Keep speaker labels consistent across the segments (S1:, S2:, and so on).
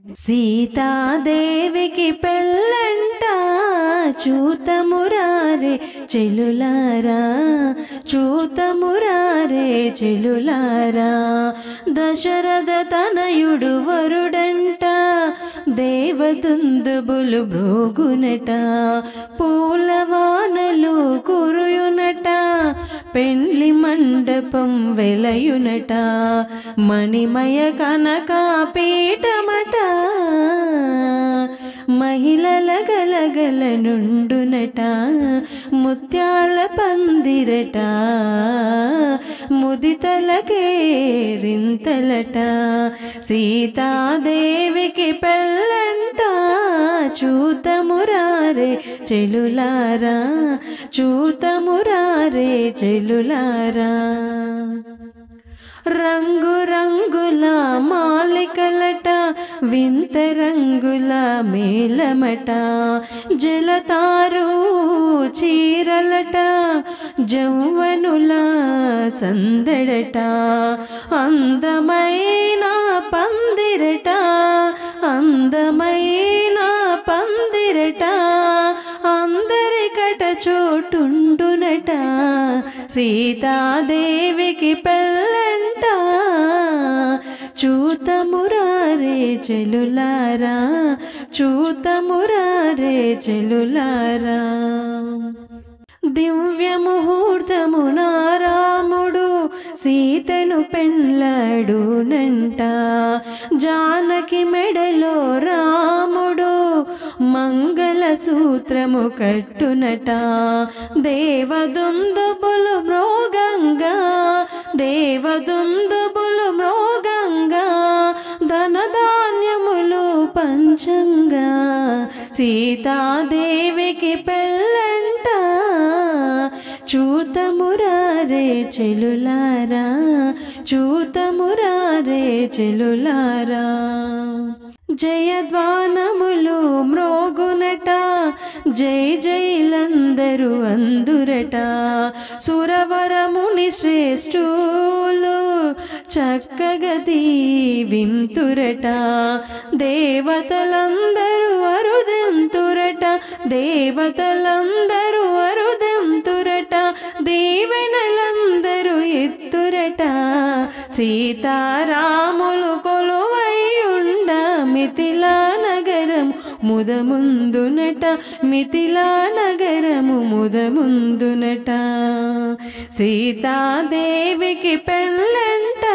S1: సీతాదేవికి పెళ్ళంట చూతమురారే చెలులారా, చూతమురారే చెలులారా. దశరథ తనయుడు వరుడంట దేవదుందుబులు బ్రోగునట, పూలవానలు కురుయునట, పెండ్లి మండపం వెలయునట, మణిమయ కనక పీఠమట, మహిళల గలగల నుండునట, ముత్యాల పందిరట, ముదితలకేరింతలట. సీతాదేవికి పెళ్ళంట చూతమురారే చెలులారా, చూతమురారే చెలులారా. రంగు రంగుల మాలికలట, వింత రంగుల మేళమట, జలతారు చీరలట, జౌవనుల సందడట, అందమైన పందిరట, అందమైన పందిరట, అందరికట చోటుండునట. సీతాదేవికి పెళ్ళంట చూతమురారే చెలులారా, చూతమురారే చెలులారా. దివ్య ముహూర్తమున రాముడు సీతను పెళ్ళాడునంట, జానకి మెడలో రాముడు మంగళ సూత్రము కట్టునట, దేవదుందుబులు మ్రోగంగా, దేవదుందుబులు మ్రోగంగా, ధనధాన్యములు పంచంగా. సీతాదేవికి పెళ్ళంట చూతమురారే చెలులారా, చూతమురారే చెలులారా. జయధ్వానములు మ్రోగునట, జై జైలందరూ అందురట, సురవరముని శ్రేష్ఠులు చక్కగా దీవింతురట, దేవతలందరూ అరుదెంతురట, దేవతలందరూ అరుదెంతురట, దీవెనలందరూ ఎత్తురట. సీతారాములు కొలువైయుండ మిథిలా నగరం ముదముందునట, మిథిలా నగరము ముదముందునట. సీతాదేవికి పెళ్ళంట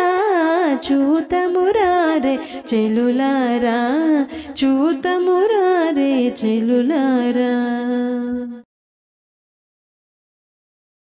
S1: చూతమురారే చెలులారా, చూతమురారే చెలులారా.